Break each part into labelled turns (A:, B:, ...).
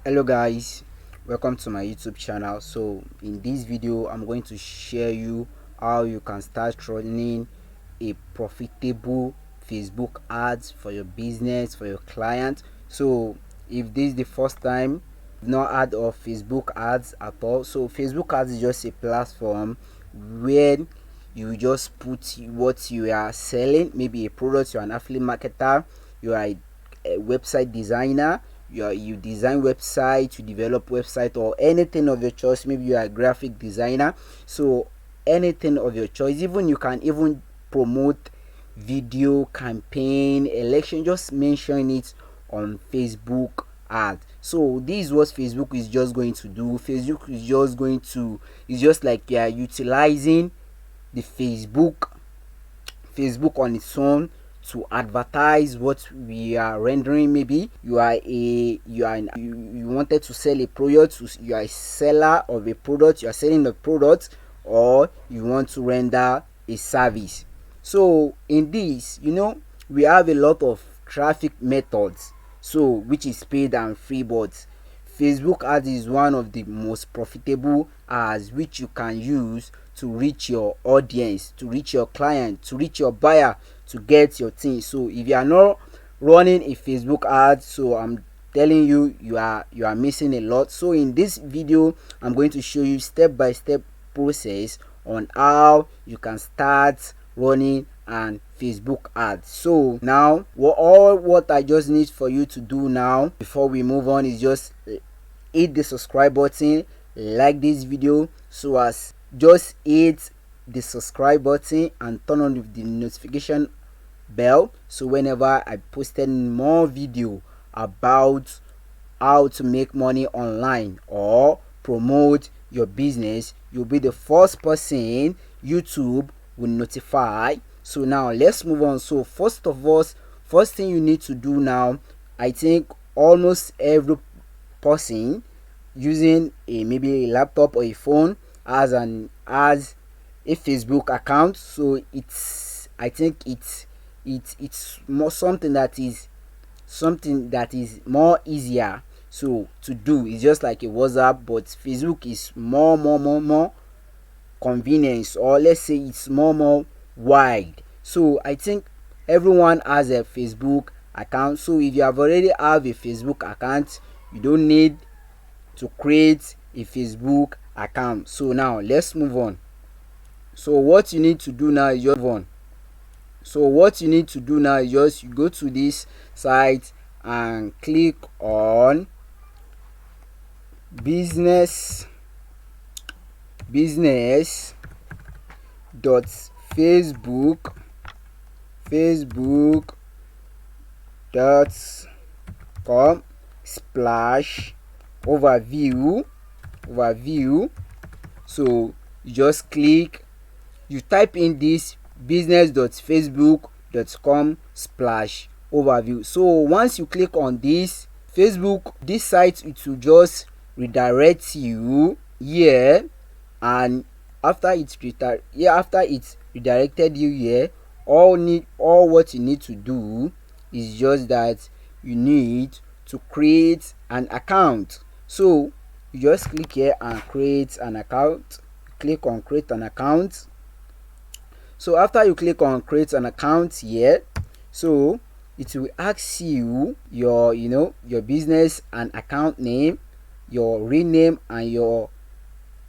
A: Hello guys, welcome to my YouTube channel. So in this video I'm going to share you how you can start running a profitable Facebook ads for your business, for your client. So if this is the first time you've not heard of Facebook ads at all, so Facebook ads is just a platform where you just put what you are selling, maybe a product. You're an affiliate marketer, you are a website designer, you design website, you develop website, or anything of your choice. Maybe you are a graphic designer, so anything of your choice. Even you can even promote video campaign, election, just mention it on Facebook ad. So this is what Facebook is just going to do. Facebook is just going to, it's just like you are utilizing the Facebook on its own to advertise what we are rendering. Maybe you are you wanted to sell a product, you are a seller of a product, you are selling the product, or you want to render a service. So in this, we have a lot of traffic methods, so which is paid and free, but Facebook ads is one of the most profitable ads which you can use to reach your audience, to reach your client, to reach your buyer, to get your thing. So if you are not running a Facebook ad, so I'm telling you, you are missing a lot. So in this video I'm going to show you step by step process on how you can start running an Facebook ad. So now what I just need for you to do now before we move on is just hit the subscribe button, like this video, so as just hit the subscribe button and turn on the notification bell, so whenever I posted more video about how to make money online or promote your business, you'll be the first person YouTube will notify. So now let's move on. So first thing you need to do now, I think almost every person using a maybe a laptop or a phone as a Facebook account. So I think it's more something that is more easier so to do. It's just like a WhatsApp, but Facebook is more convenience, or let's say it's more wide. So I think everyone has a Facebook account. So if you have already have a Facebook account, you don't need to create a Facebook account. So now let's move on. So what you need to do now is just you go to this site and click on business dot facebook dot com splash overview. So you just click, you type in this business.facebook.com splash overview. So once you click on this site, it will just redirect you here, and after it redirected you here, all what you need to do is just that you need to create an account. So you just click here and create an account. Click on create an account. So after you click on create an account here, so it will ask you your your business and account name, your real name, and your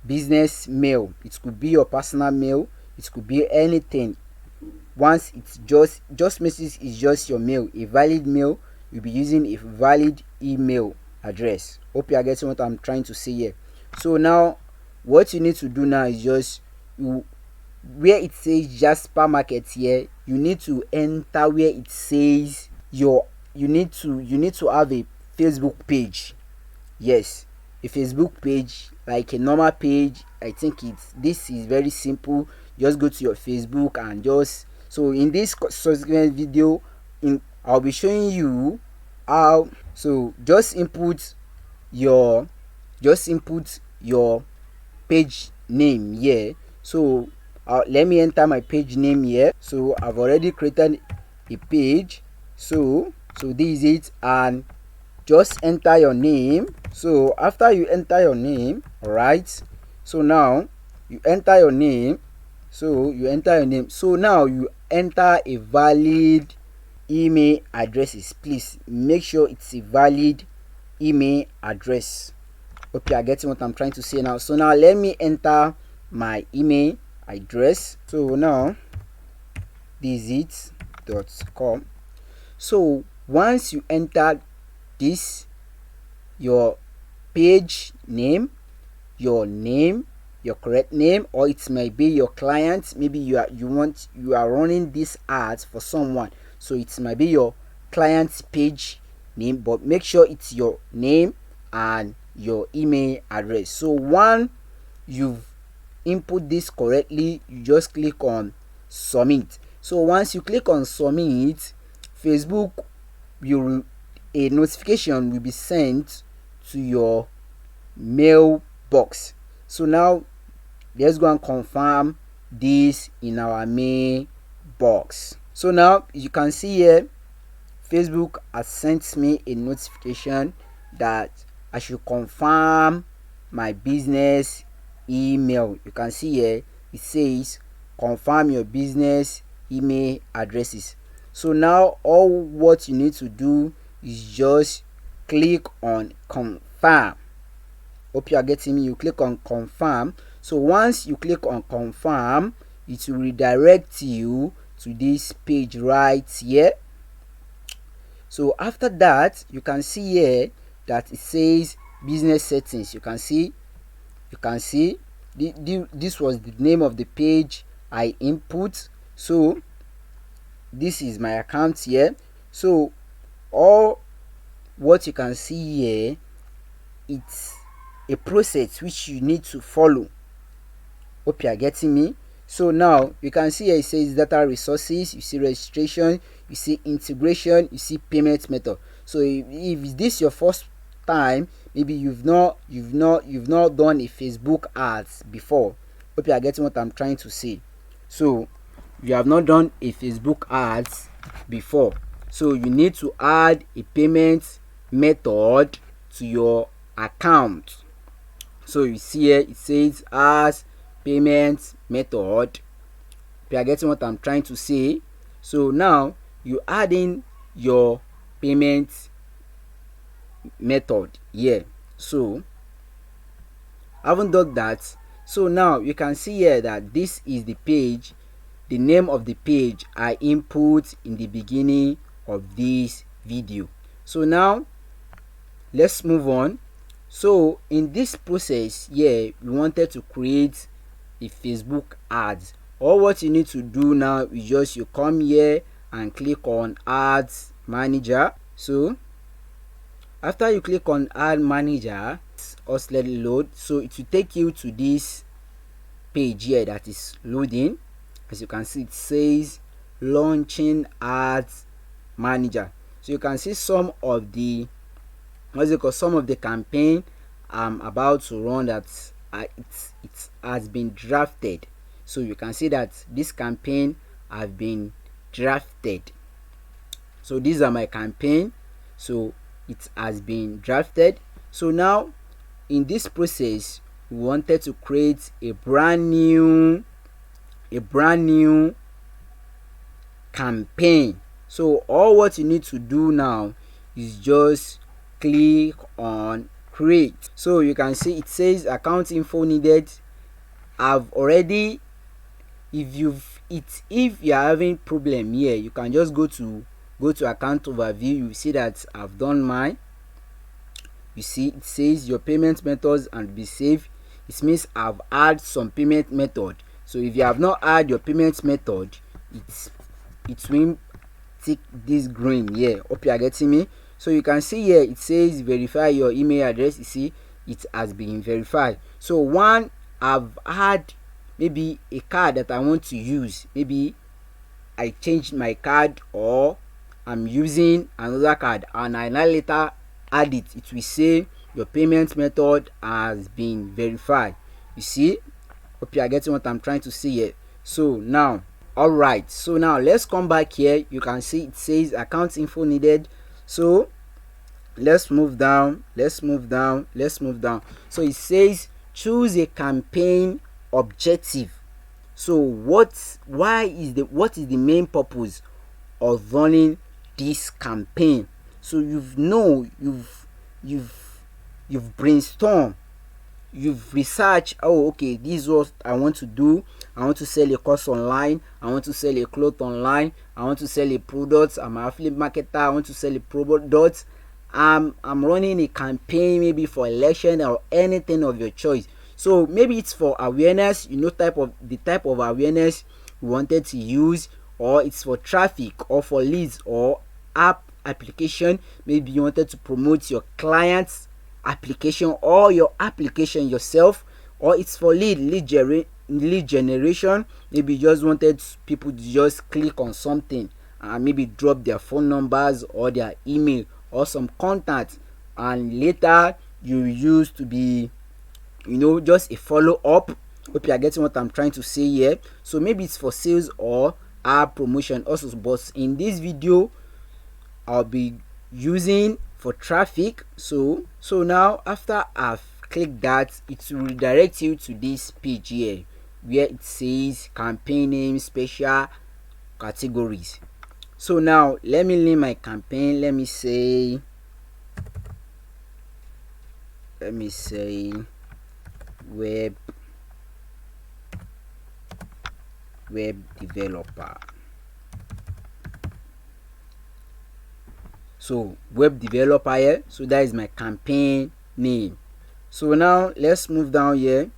A: business mail. It could be your personal mail, it could be anything. Once it's just message is just your mail, a valid mail, you'll be using a valid email address. Hope you are getting what I'm trying to say here. So now what you need to do now is just where it says Jasper Market here, you need to enter where it says you need to have a Facebook page. Yes, a Facebook page like a normal page. I think this is very simple. Just go to your Facebook and just, so in this subsequent video, I'll be showing you how. So just input your page name here. So let me enter my page name here. So I've already created a page. So this is it, and just enter your name. So after you enter your name, all right, so now you enter your name. So now you enter a valid email addresses. Please make sure it's a valid email address. Hope you are getting what I'm trying to say now. So now let me enter my email address. So now this is it.com. So once you enter this, your page name, your correct name, or it might be your client. Maybe you are running this ads for someone, so it might be your client's page name, but make sure it's your name and your email address. So once you've input this correctly, you just click on submit. So once you click on submit, Facebook a notification will be sent to your mailbox. So now let's go and confirm this in our mailbox. So now you can see here, Facebook has sent me a notification that I should confirm my business email. You can see here it says confirm your business email addresses. So now all what you need to do is just click on confirm. Hope you are getting me. You click on confirm. So once you click on confirm, it will redirect you to this page right here. So after that, you can see here that it says business settings. You can see this was the name of the page I input. So this is my account here. So all what you can see here, it's a process which you need to follow. Hope you are getting me. So now you can see here it says data resources, you see registration, you see integration, you see payment method. So if this your first time, maybe you've not done a Facebook ads before. Hope you are getting what I'm trying to say. So you have not done a Facebook ads before, so you need to add a payment method to your account. So you see here it says as payment method. You are getting what I'm trying to say. So now you add in your payment method here. So I haven't done that. So now you can see here that this is the page, the name of the page I input in the beginning of this video. So now let's move on. So in this process here, we wanted to create a Facebook ads. All what you need to do now is just you come here and click on ads manager. So after you click on ad manager, just let it load. So it will take you to this page here that is loading. As you can see, it says launching ads manager. So you can see some of the some of the campaign I'm about to run that it has been drafted. So you can see that this campaign have been drafted. So these are my campaign. So it has been drafted. So now in this process, we wanted to create a brand new campaign. So all what you need to do now is just click on create. So you can see it says account info needed. I've already, if you are having problem here, you can just go to account overview. You see that I've done mine. You see it says your payment methods and be safe. It means I've added some payment method. So if you have not added your payment method, it will tick this green here. Hope you are getting me. So you can see here it says verify your email address. You see it has been verified. So one, I've had maybe a card that I want to use. Maybe I changed my card or I'm using another card and I now later add it. It will say your payment method has been verified. You see, hope you are getting what I'm trying to say here. So now, all right, so now let's come back here. You can see it says account info needed. So let's move down. So it says choose a campaign objective. So what is the main purpose of running this campaign? So you've brainstormed, you've researched, oh okay, this is what I want to do. I want to sell a course online, I want to sell a cloth online, I want to sell a product, I'm an affiliate marketer, I want to sell a product. I'm running a campaign maybe for election or anything of your choice. So maybe it's for awareness, type of awareness you wanted to use, or it's for traffic or for leads or app application. Maybe you wanted to promote your client's application or your application yourself, or it's for lead generation. Maybe you just wanted people to just click on something and maybe drop their phone numbers or their email or some contact, and later you use to be just a follow-up. Hope you are getting what I'm trying to say here. So maybe it's for sales or app promotion also, but in this video I'll be using for traffic. So now after I've clicked that, it will redirect you to this page here where it says campaign name, special categories. So now let me name my campaign. Let me say web developer. So web developer here. So that is my campaign name. So now let's move down here.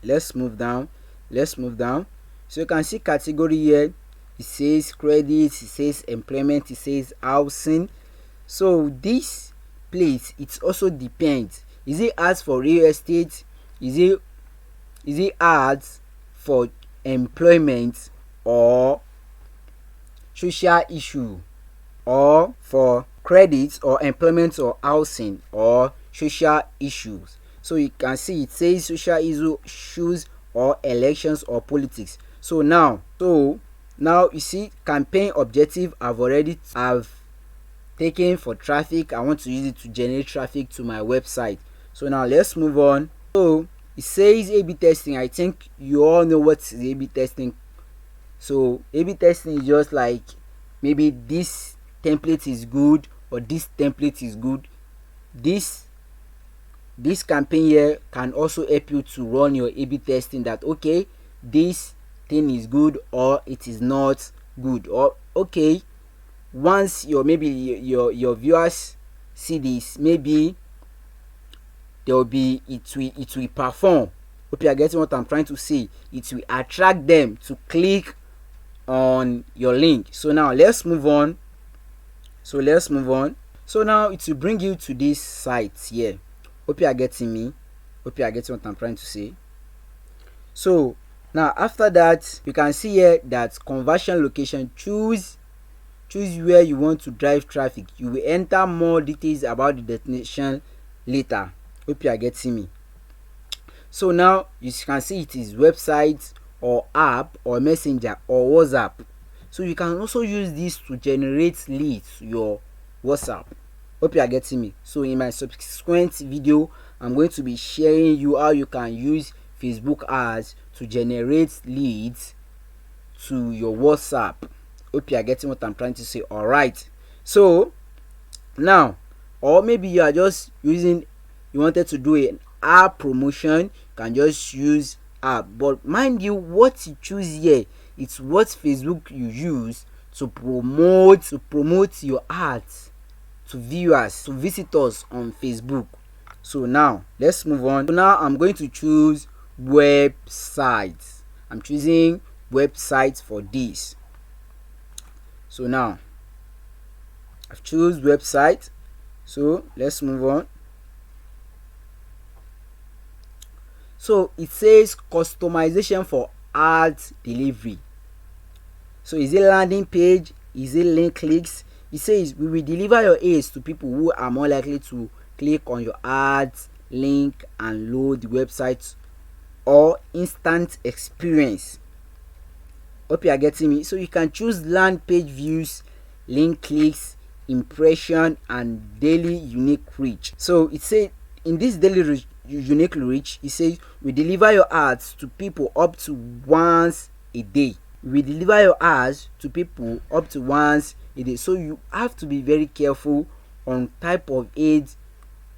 A: So you can see category here. It says credits, it says employment, it says housing. So this place, it also depends. Is it ads for real estate? Is it ads for employment or social issue, or for credits or employment or housing or social issues? So you can see it says social issues or elections or politics. So now you see campaign objective I've taken for traffic. I want to use it to generate traffic to my website. So now let's move on. So it says A/B testing. I think you all know what is A/B testing. So A/B testing is just like maybe this template is good or this template is good. This campaign here can also help you to run your A/B testing, that okay, this thing is good or it is not good, or okay, once your viewers see this, maybe it will perform. Hope you are getting what I'm trying to say. It will attract them to click on your link. So now let's move on. So now it will bring you to this site here. Hope you are getting me. Hope you are getting what I'm trying to say. So now after that, you can see here that conversion location. Choose where you want to drive traffic. You will enter more details about the destination later. Hope you are getting me. So now you can see it is website or app or messenger or WhatsApp. So you can also use this to generate leads to your WhatsApp. Hope you are getting me. So in my subsequent video, I'm going to be sharing you how you can use Facebook ads to generate leads to your WhatsApp. Hope you are getting what I'm trying to say. All right. So now, or maybe you are just you wanted to do an app promotion, you can just use app. But mind you, what you choose here, it's what Facebook you use to promote your ads to viewers, to visitors on Facebook. So now let's move on. So now I'm going to choose websites. I'm choosing websites for this. So now I've choose website. So let's move on. So it says customization for ads delivery. So is it landing page? Is it link clicks? It says we will deliver your ads to people who are more likely to click on your ads, link, and load the website, or instant experience. Hope you are getting me. So you can choose land page views, link clicks, impression and daily unique reach. So it says in this daily unique reach, it says we deliver your ads to people up to once a day. We deliver your ads to people up to once a day. So you have to be very careful on type of ads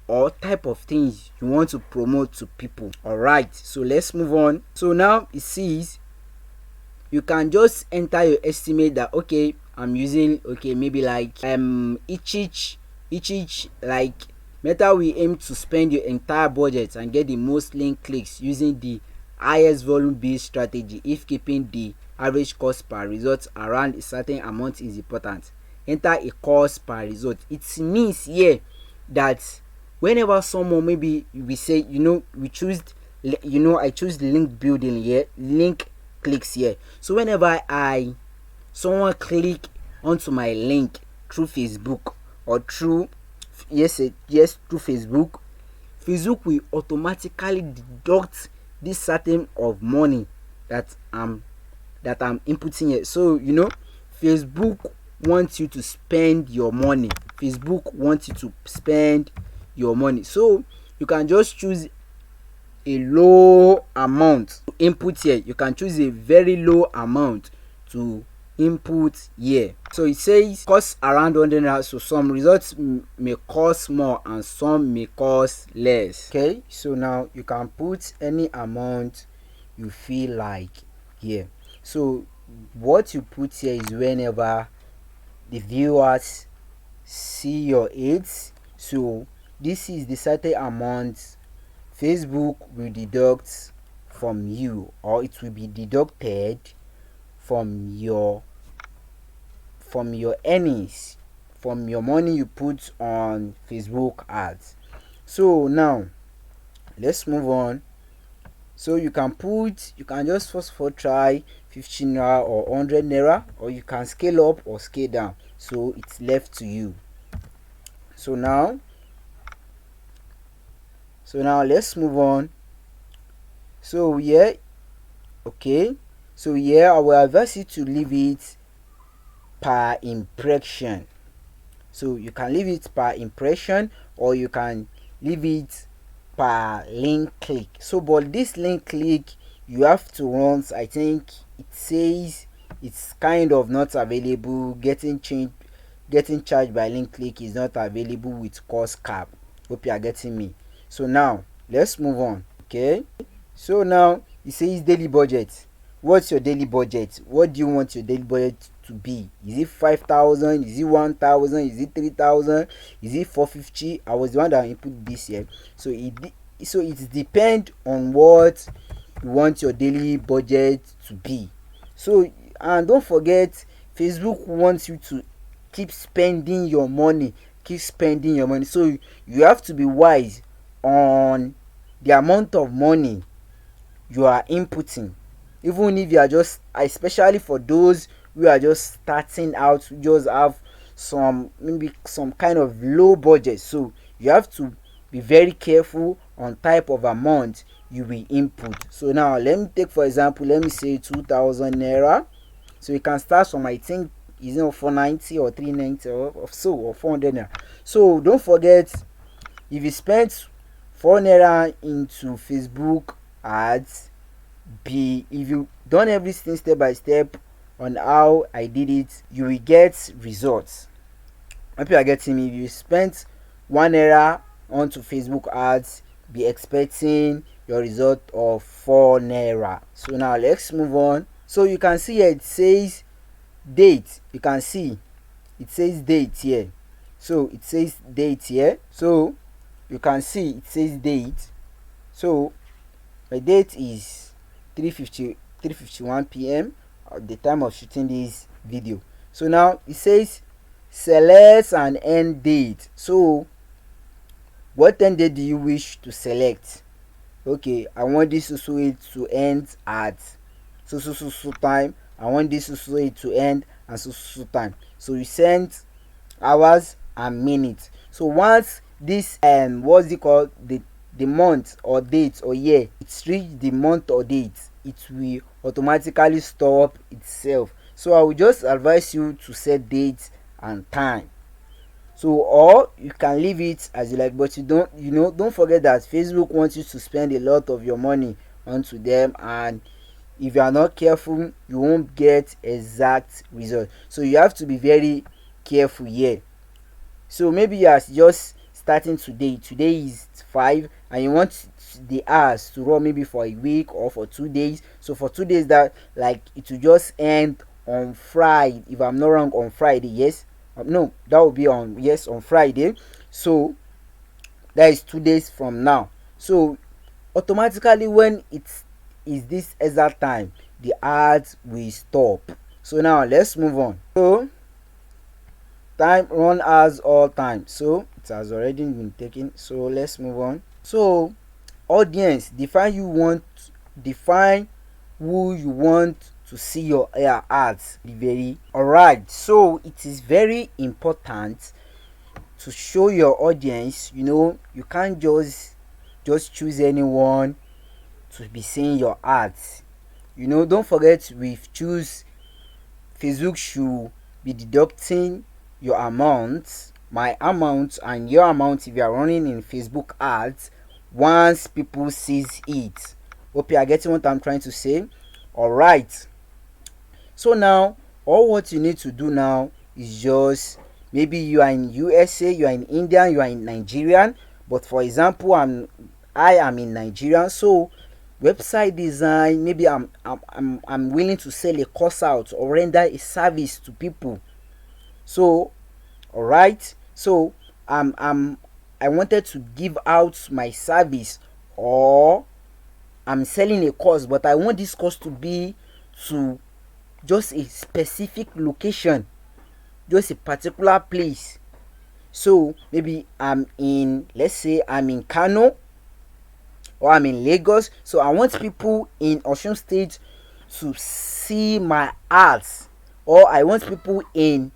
A: or type of things you want to promote to people. Alright, so let's move on. So now it says you can just enter your estimate that okay, I'm using maybe like each like Meta will aim to spend your entire budget and get the most link clicks using the highest volume based strategy. If keeping the average cost per result around a certain amount is important, enter a cost per result. It means here that whenever someone, maybe we say, we choose, I choose link building here, link clicks here. So whenever someone click onto my link through Facebook or through through Facebook will automatically deduct this certain of money that I'm inputting here. So Facebook wants you to spend your money. Facebook wants you to spend your money. So you can just choose a low amount to input here. You can choose a very low amount to input here. So it says cost around 100 naira. So some results may cost more and some may cost less. Okay, so now you can put any amount you feel like here. So what you put here is whenever the viewers see your ads. So this is the certain amount Facebook will deduct from you, or it will be deducted from your earnings, from your money you put on Facebook ads. So now let's move on. So you can just first of all try 15 naira or 100 naira, or you can scale up or scale down. So it's left to you. So now let's move on. So yeah, okay. So yeah, I will advise you to leave it per impression. So you can leave it per impression, or you can leave it per link click. So but this link click you have to run, I think it says it's kind of not available. Getting charged by link click is not available with cost cap. Hope you are getting me. So now let's move on. Okay, so now it says daily budget. What's your daily budget? What do you want your daily budget to be? Is it 5,000? Is it 1,000? Is it 3,000? Is it 450? I was the one that input this here. So it depends on what you want your daily budget to be. So, and don't forget, Facebook wants you to keep spending your money. So you have to be wise on the amount of money you are inputting. Even if you are just, especially for those who are just starting out, who just have maybe some kind of low budget. So you have to be very careful on type of amount you will input. So now let me take for example, let me say 2,000 naira. So you can start from, I think, 490 or 390 or 400 naira. So don't forget, if you spend 4 naira into Facebook ads, if you done everything step by step on how I did it, you will get results. Hope you are getting me. If you spent 1 naira onto Facebook ads, be expecting your result of 4 naira. So now let's move on. So you can see here it says date. You can see it says date here. So it says date here. So you can see it says date. So my date is 3:51 p.m. at the time of shooting this video. So now it says select an end date. So what end date do you wish to select? Okay, I want this to end at so time. I want this to end at so time. So you send hours and minutes. So once this what's it called, the month or date or year, it's reached the month or date, it will automatically stop itself. So I will just advise you to set date and time. So, or you can leave it as you like, but don't forget that Facebook wants you to spend a lot of your money onto them, and if you are not careful, you won't get exact result. So you have to be very careful here. So maybe you are just starting today. Today is 5, and you want the hours to run maybe for a week or for 2 days. So for 2 days, that like it will just end on Friday. If I'm not wrong, on Friday, yes. No, that will be on Friday. So that is 2 days from now. So automatically, when it is this exact time, the ads will stop. So now let's move on. So time run as all time, so it has already been taken. So let's move on. So audience, define who you want to see your ads. Very alright. So it is very important to show your audience. You can't just choose anyone to be seeing your ads. Don't forget, we've choose Facebook should be deducting your amount, my amount, and your amount if you are running in Facebook ads once people sees it. Hope you are getting what I'm trying to say. Alright. So now all what you need to do now is just, maybe you are in USA, you are in India, you are in Nigerian, but for example, I am in Nigerian. So website design, maybe I'm willing to sell a course out or render a service to people. So alright, so I wanted to give out my service, or I'm selling a course, but I want this course to be to just a specific location, just a particular place. So maybe let's say I'm in Kano, or I'm in Lagos. So I want people in Osun State to see my ads, or I want people in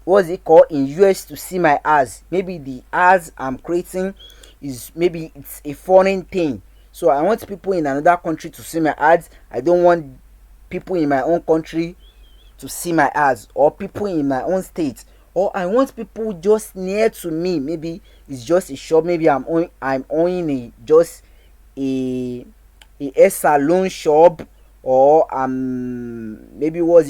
A: in US to see my ads. Maybe the ads I'm creating is, maybe it's a foreign thing, so I want people in another country to see my ads. I don't want people in my own country to see my ads, or people in my own state, or I want people just near to me. Maybe it's just a shop, maybe I'm owning a hair salon shop, or maybe what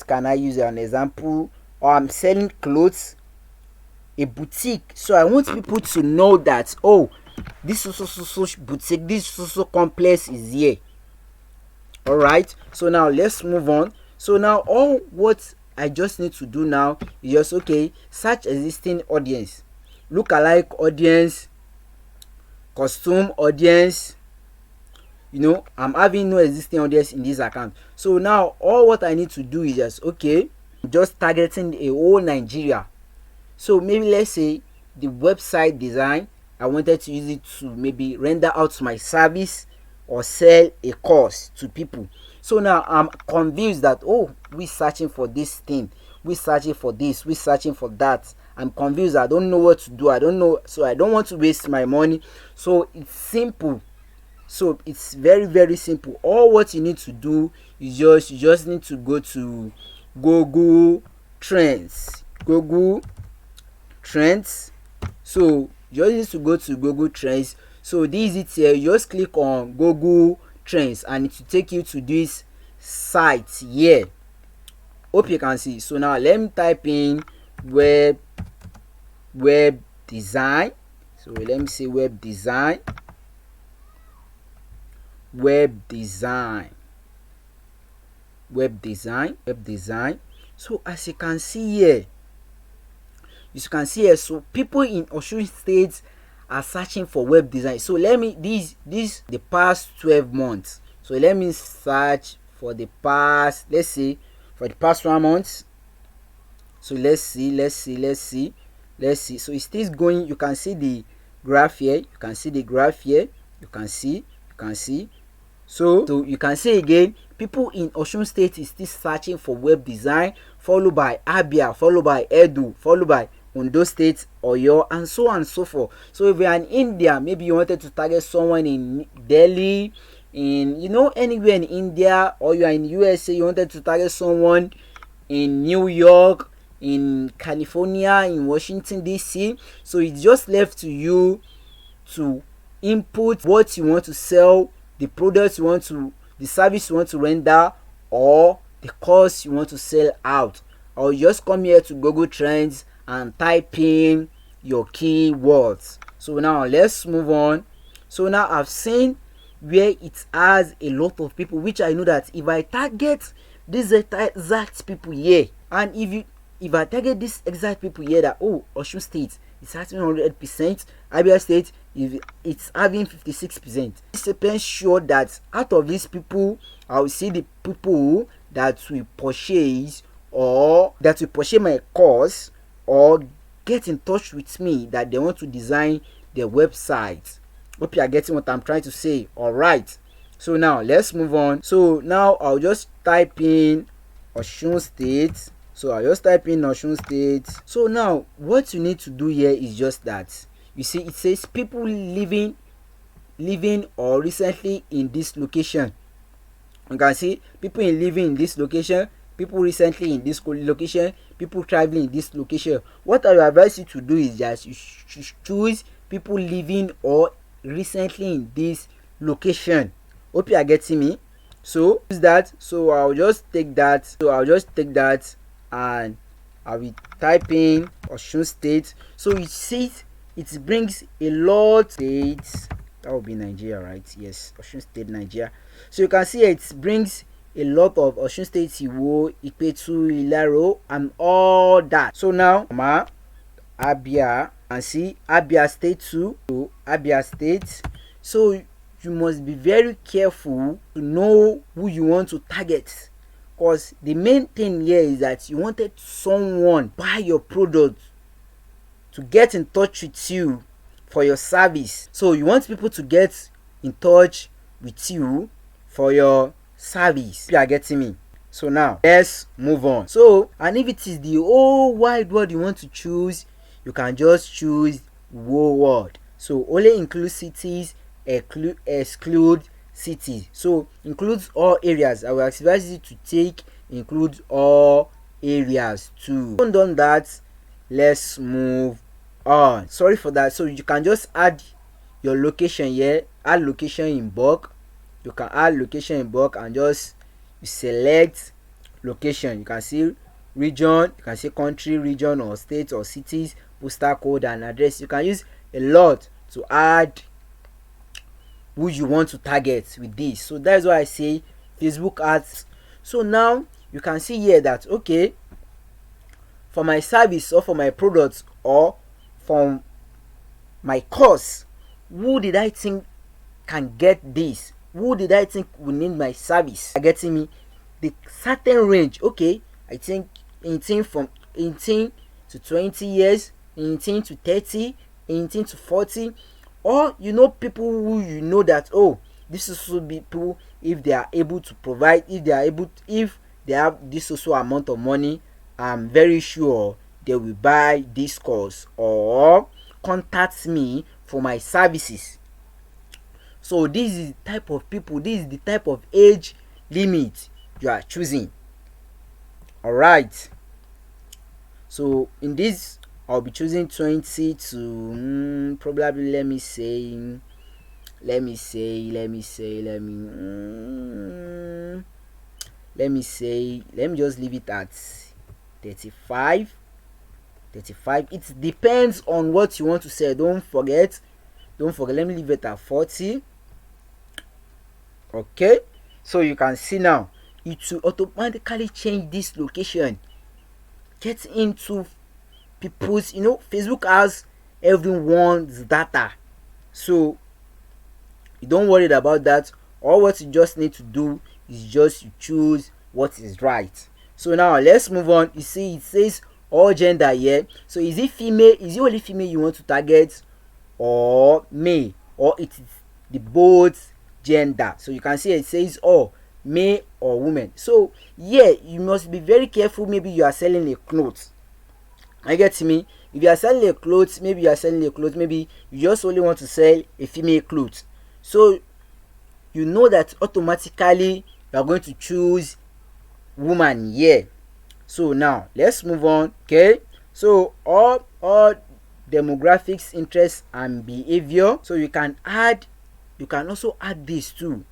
A: can I use as an example, or I'm selling clothes, a boutique. So I want people to know that, oh, this so boutique, this so complex is here. All right, so now let's move on. So now all what I just need to do now is just, okay, search existing audience, look-alike audience, custom audience. I'm having no existing audience in this account. So now all what I need to do is just, okay, just targeting a whole Nigeria. So maybe let's say the website design, I wanted to use it to maybe render out my service or sell a course to people. So now I'm convinced that, oh, we searching for this thing, we searching for this, we searching for that. I'm confused, I don't know what to do, I don't know, so I don't want to waste my money. So it's simple. So it's very, very simple. All what you need to do is you just need to go to Google Trends. So you just need to go to Google Trends. So this is it here. You just click on Google Trends and it will take you to this site here. Hope you can see. So now let me type in web design. So let me say web design. So as you can see here, so people in Osun State are searching for web design. So let me this the past 12 months. So let me search for the past, let's say for the past 1 month. So let's see. So it still going. You can see the graph here. You can see. So you can see again, people in Osun State is still searching for web design, followed by Abia, followed by Edo, followed by Ondo State, Oyo, and so on and so forth. So if you are in India, maybe you wanted to target someone in Delhi, in anywhere in India, or you are in USA, you wanted to target someone in New York, in California, in Washington DC. So it's just left to you to input what you want to sell, the products you want to, the service you want to render, or the course you want to sell out. Or you just come here to Google Trends and type in your keywords. So now let's move on. So now I've seen where it has a lot of people, which I know that if I target these exact people here, and if I target these exact people here, that oh, Osun State is having 100%, Abia State if it's having 56%. This depends sure that out of these people, I will see the people that will purchase my course or get in touch with me that they want to design their website. Hope you are getting what I'm trying to say. All right, so now let's move on. So now I'll just type in Osun State. So I'll just type in Osun State. So now what you need to do here is just that, you see it says people living or recently in this location. You can see people living in this location, people recently in this location, people traveling in this location. What I will advise you to do is just you choose people living or recently in this location. Hope you are getting me. So use that. So I'll just take that and I will type in Osun State. So it says it brings a lot of states. That will be Nigeria, right? Yes, Osun State, Nigeria. So you can see it brings a lot of Osun State, Iwo, Ipetu, Ilaro, and all that. So now Abia, and see Abia State too. So Abia State. So you must be very careful to know who you want to target, because the main thing here is that you wanted someone buy your product to get in touch with you for your service. So you want people to get in touch with you for your service. You are getting me? So now let's move on. So, and if it is the whole wide world you want to choose, you can just choose whole world. So only include cities, exclude cities. So includes all areas. I will advise you to take include all areas too. Done that, let's move on. Sorry for that. So you can just add your location here, add location in bulk. You can add location in bulk and just you select location. You can see region, you can see country, region, or state, or cities, postal code, and address. You can use a lot to add who you want to target with this. So that's why I say Facebook ads. So now you can see here that okay, for my service or for my products or from my course, who did I think can get this? Who did I think will need my service? Are getting me? The certain range. Okay, I think anything from 18 to 20 years, 18 to 30, 18 to 40, or you know people who you know that oh, this is also people, if they are able to provide, if they have this also amount of money, I'm very sure they will buy this course or contact me for my services. So this is the type of people, this is the type of age limit you are choosing. All right, so in this I'll be choosing 20 to probably let me just leave it at 35. It depends on what you want to say. Don't forget, let me leave it at 40. Okay, so you can see now it will automatically change this location. Get into people's, Facebook has everyone's data, so you don't worry about that. All what you just need to do is just you choose what is right. So now let's move on. You see it says all gender here. So is it female? Is it only female you want to target, or male, or it is the both gender? So you can see it says oh, male or woman. So yeah, you must be very careful. Maybe you are selling a clothes. I get me? If you are selling a clothes, maybe you just only want to sell a female clothes. So you know that automatically you are going to choose woman here. So now let's move on. Okay, so all demographics, interests and behavior. So you can also add this too.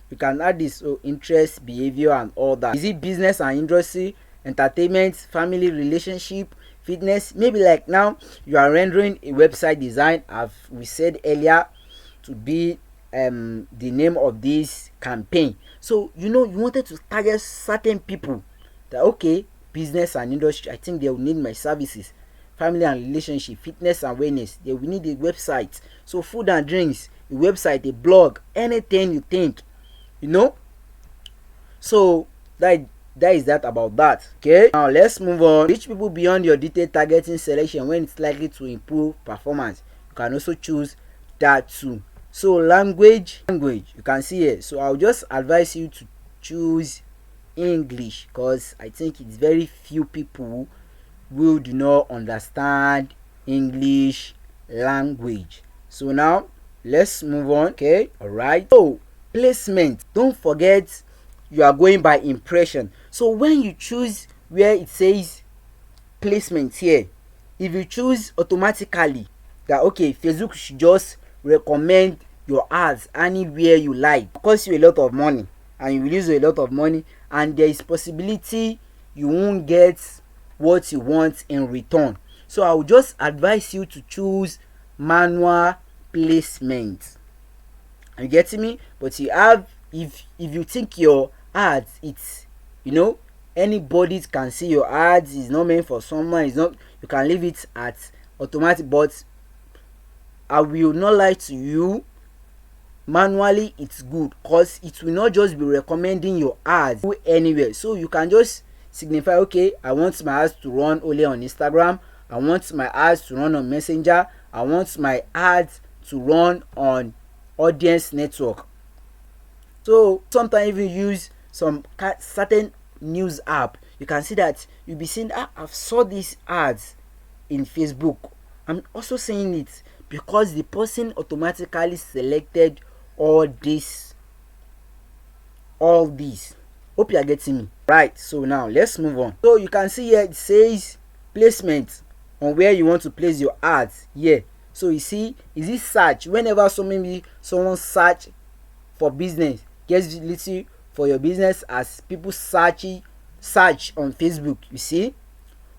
A: You can add this, so interest, behavior and all that. Is it business and industry, entertainment, family, relationship, fitness? Maybe like now you are rendering a website design, as we said earlier, to be the name of this campaign. So you wanted to target certain people, that okay, business and industry, I think they will need my services. Family and relationship, fitness and wellness, they will need a website. So food and drinks, a website, a blog, anything you think, so that is that about that. Okay, now let's move on. Reach people beyond your detailed targeting selection when it's likely to improve performance. You can also choose that too. So language, you can see here. So I'll just advise you to choose English, because I think it's very few people who do not understand English language. So now let's move on. Okay, all right. So placement, don't forget you are going by impression. So when you choose where it says placement here, if you choose automatically that okay, Facebook should just recommend your ads anywhere you like, it costs you a lot of money and you will lose a lot of money, and there is possibility you won't get what you want in return. So I will just advise you to choose manual placement. Are you getting me? But you have, if you think your ads, it's anybody can see your ads, is not meant for someone, it's not, you can leave it at automatic. But I will not lie to you, manually it's good, because it will not just be recommending your ads anywhere. So you can just signify, okay, I want my ads to run only on Instagram, I want my ads to run on Messenger, I want my ads to run on audience network. So sometimes if you use some certain news app, you can see that you'll be seeing, I've saw these ads in Facebook, I'm also seeing it, because the person automatically selected all these. Hope you are getting me. Right, so now let's move on. So you can see here it says placement on where you want to place your ads here. So you see, is it search? Whenever someone search for business, get visibility for your business as people search on Facebook. You see,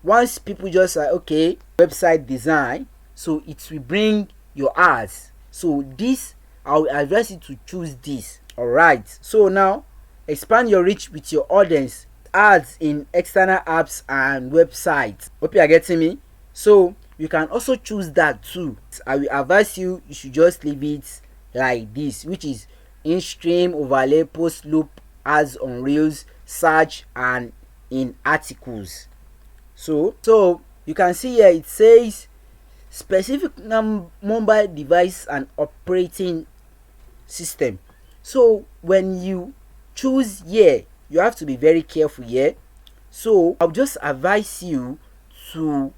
A: once people just like, okay, website design, so it will bring your ads. So this, I will advise you to choose this. All right, so now expand your reach with your audience, ads in external apps and websites. Hope you are getting me. So you can also choose that too. I will advise you should just leave it like this, which is in-stream, overlay, post loop, ads on reels, search and in articles. So you can see here it says specific mobile device and operating system. So when you choose here, you have to be very careful here. So I'll just advise you to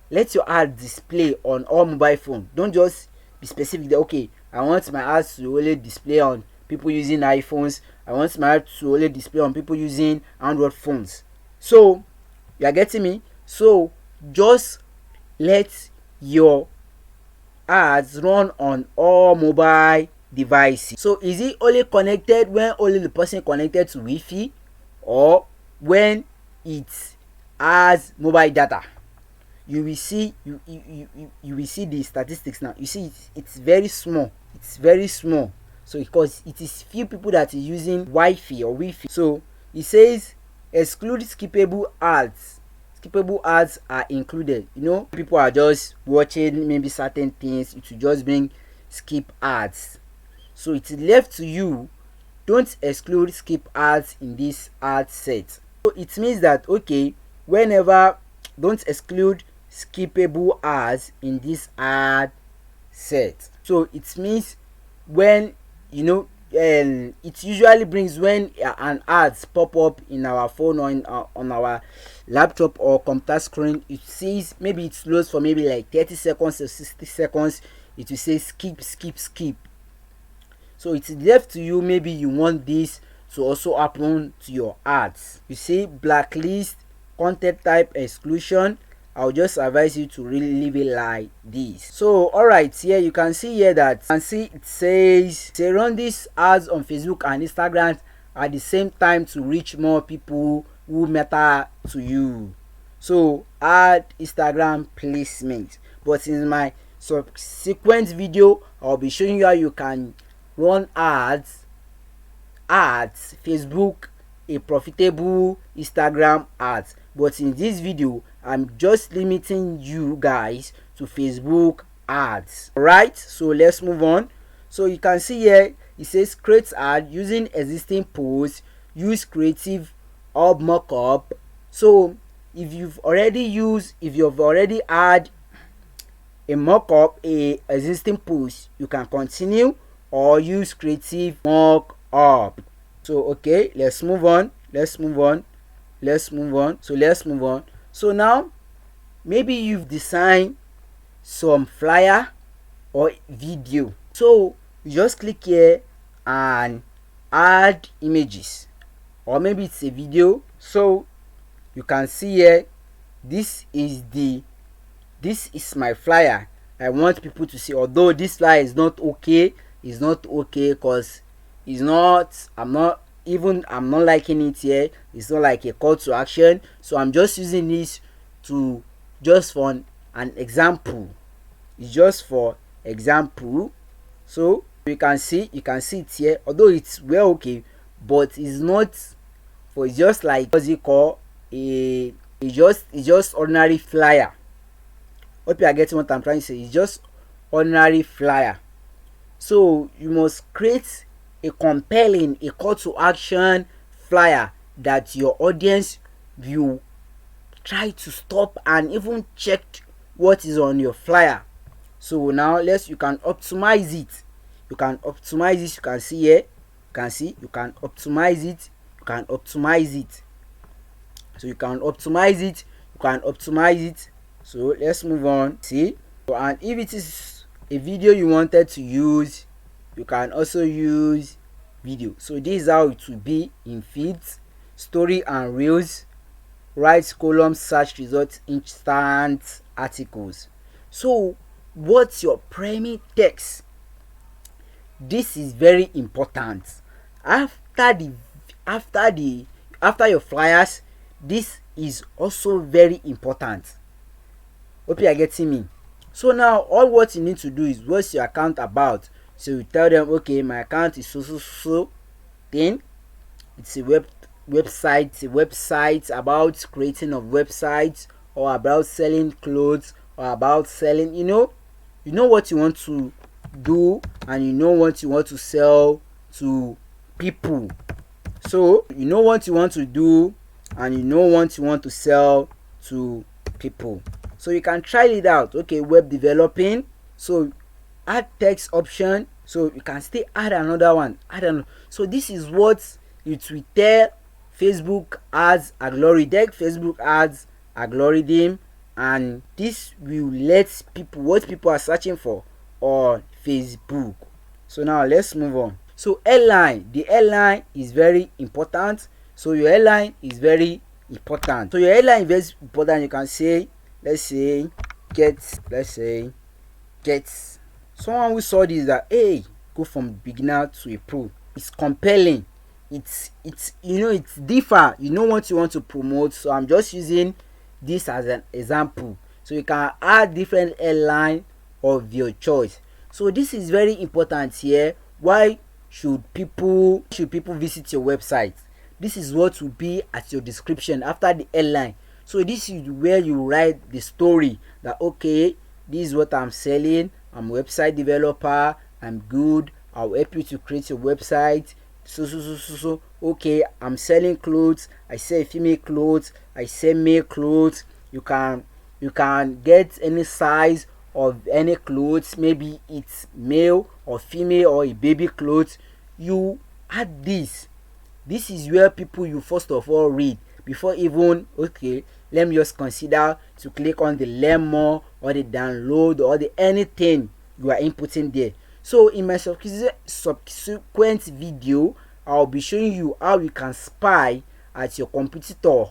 A: let your ad display on all mobile phone. Don't just be specific that okay, I want my ads to only display on people using iPhones, I want my ads to only display on people using Android phones. So you are getting me. So just let your ads run on all mobile devices. So is it only connected when only the person connected to Wi-Fi, or when it has mobile data? You will see you will see the statistics now. You see it's very small. It's very small. So because it is few people that is using Wi-Fi or Wi-Fi. So it says exclude skippable ads. Skippable ads are included. People are just watching maybe certain things, it will just bring skip ads. So it's left to you. Don't exclude skip ads in this ad set. So it means that okay, whenever, don't exclude skippable ads in this ad set. So it means when it usually brings when an ads pop up in our phone or on our laptop or computer screen. It says, maybe it loads for maybe like 30 seconds or 60 seconds, it will say skip. So it's left to you, maybe you want this to also happen to your ads. You see blacklist content type exclusion, I'll just advise you to really leave it like this. So alright, here you can see here that it says they run these ads on Facebook and Instagram at the same time to reach more people who matter to you. So add Instagram placement, but in my subsequent video I'll be showing you how you can run ads Facebook, a profitable Instagram ads. But in this video I'm just limiting you guys to Facebook ads. Alright, so let's move on. So you can see here it says create ad using existing posts, use creative or markup. So if you've already had a markup, a existing post, you can continue or use creative markup. So okay, let's move on. So now maybe you've designed some flyer or video, so you just click here and add images, or maybe it's a video. So you can see here, this is my flyer. I want people to see, although this flyer is not okay, because I'm not liking it here. It's not like a call to action, so I'm just using this for an example. It's just for example. So you can see it here, although it's well okay, but it's not for, it's just like, what's it called, it's just ordinary flyer. Hope you are getting what I'm trying to say. It's just ordinary flyer. So you must create a compelling, a call to action flyer that your audience will try to stop and even check what is on your flyer. So now you can optimize it. You can see here, you can optimize it. So you can optimize it. So let's move on. See, and if it is a video you wanted to use, you can also use video. So this is how it will be in feeds, story and reels, write column, search results, instant articles. So what's your primary text? This is very important. After your flyers, this is also very important. Hope you are getting me. So now all what you need to do is, what's your account about? So you tell them, okay, my account is so thing. It's a website about creating of websites, or about selling clothes, or about selling, you know what you want to do, and you know what you want to sell to people. So you know what you want to do, and you know what you want to sell to people. So you can try it out. Okay, web developing. So add text option. So you can still add another one. So this is what it will tell Facebook ads algorithm, and this will let people what people are searching for on Facebook. So now let's move on. So headline, the headline is very important. So your headline is very important. You can say, let's say get someone who saw this, that hey, go from beginner to a pro. It's compelling. It's differ. You know what you want to promote. So I'm just using this as an example. So you can add different headline of your choice. So this is very important here. Why should people visit your website? This is what will be at your description after the headline. So this is where you write the story, that okay, this is what I'm selling. I'm a website developer. I'm good. I'll help you to create your website. So okay, I'm selling clothes. I sell female clothes. I sell male clothes. You can get any size of any clothes. Maybe it's male or female or a baby clothes. You add this. This is where people you first of all read before even, okay, let me just consider to click on the learn more or the download or the anything you are inputting there. So in my subsequent video, I'll be showing you how you can spy at your competitor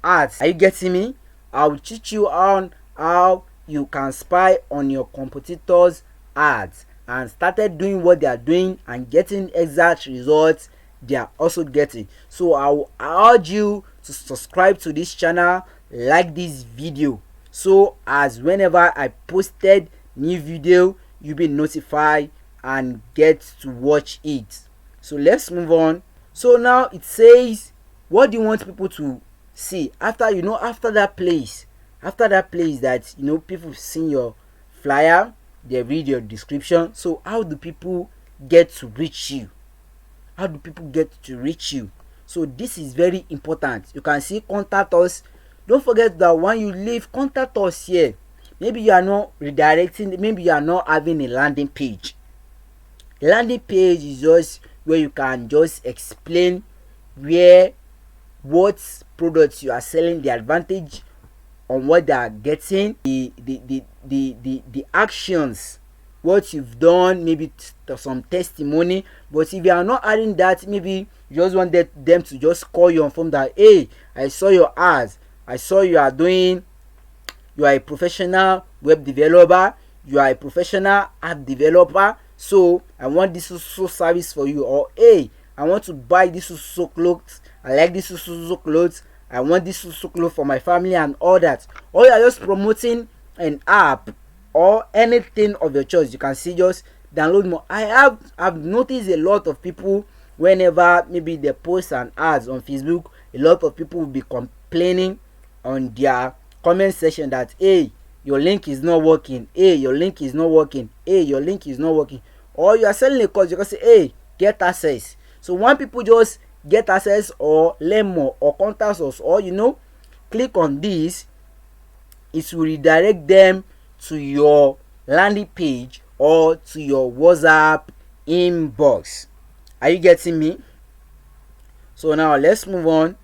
A: ads. Are you getting me? I'll teach you on how you can spy on your competitors ads and started doing what they are doing and getting exact results they are also getting. So I urge you to subscribe to this channel, like this video, so as whenever I posted new video you'll be notified and get to watch it. So let's move on. So now it says, what do you want people to see after, after that place that people seen your flyer, they read your description. So how do people get to reach you? So this is very important. You can see contact us. Don't forget that when you leave contact us here, maybe you are not redirecting, maybe you are not having a landing page. A landing page is just where you can just explain what products you are selling, the advantage on what they are getting, the actions, what you've done, maybe some testimony. But if you are not adding that, maybe you just want them to just call you on phone that, hey, I saw your ads, I saw you are a professional web developer, you are a professional app developer, so I want this so service for you. Or hey, I want to buy this so clothes, I like this so clothes, I want this so clothes for my family and all that. Or you are just promoting an app or anything of your choice, you can see just download more. I've noticed a lot of people, whenever maybe they post an ads on Facebook, a lot of people will be complaining on their comment section that, hey, your link is not working, hey, your link is not working, hey, your link is not working. Or you are selling a course, you can say, hey, get access. So when people just get access or learn more or contact us, or click on this, it will redirect them to your landing page or to your WhatsApp inbox. Are you getting me? So now let's move on.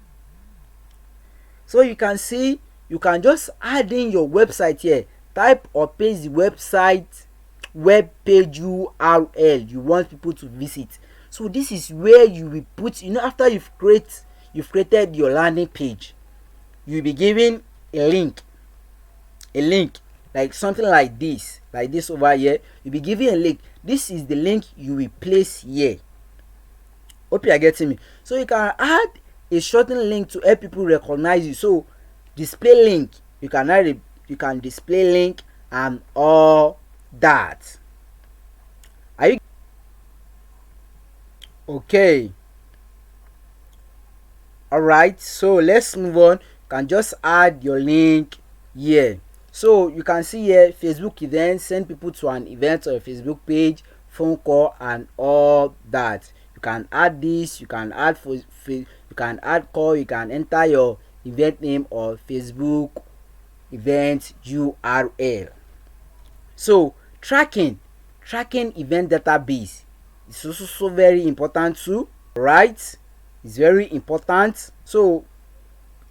A: So you can see, you can just add in your website here, type or paste the website web page URL you want people to visit. So this is where you will put, after you've created your landing page, you'll be given a link like something like this over here. You'll be given a link. This is the link you will place here. Hope you are getting me. So you can add a shortened link to help people recognize you. So display link, you can display link and all that. Are you okay? All right, so let's move on. You can just add your link here. So you can see here, Facebook events, send people to an event or a Facebook page, phone call and all that. You can add this, you can add call, you can enter your event name or Facebook event URL. So tracking event database is also so very important too, right? It's very important. So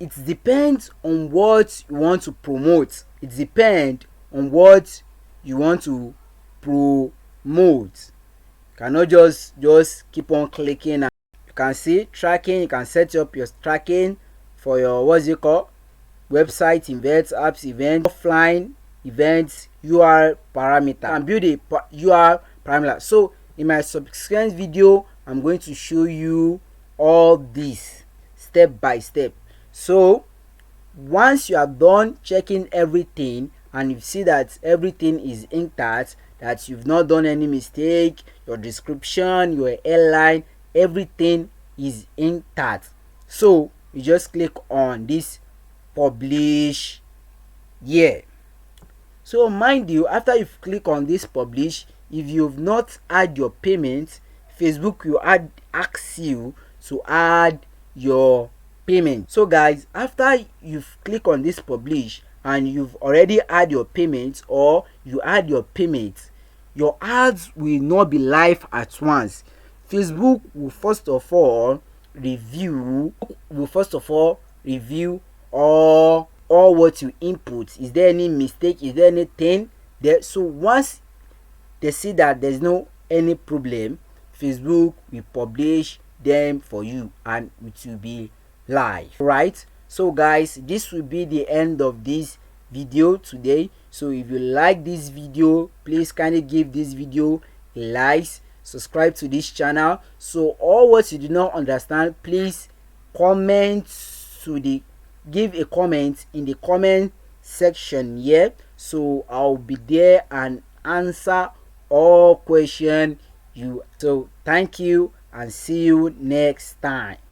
A: it depends on what you want to promote. It depends on what you want to promote. You cannot just keep on clicking. And you can see tracking. You can set up your tracking for your website events, apps event, offline events, URL parameter, and build a URL parameter. So in my subsequent video, I'm going to show you all this step by step. So once you are done checking everything and you see that everything is intact, that you've not done any mistake, your description, your airline, everything is intact, so you just click on this publish here. So mind you, after you click on this publish, if you've not add your payment, Facebook will ask you to add your payment. So guys, after you've click on this publish and you've already add your payment, or you add your payment, your ads will not be live at once. Facebook will first of all review all what you input. Is there any mistake? Is there anything there? So once they see that there's no any problem, Facebook will publish them for you and it will be live, right? So guys, this will be the end of this video today. So if you like this video, please kindly give this video a like, subscribe to this channel. So all what you do not understand, please comment to the give a comment in the comment section here, so I'll be there and answer all question you. So thank you and see you next time.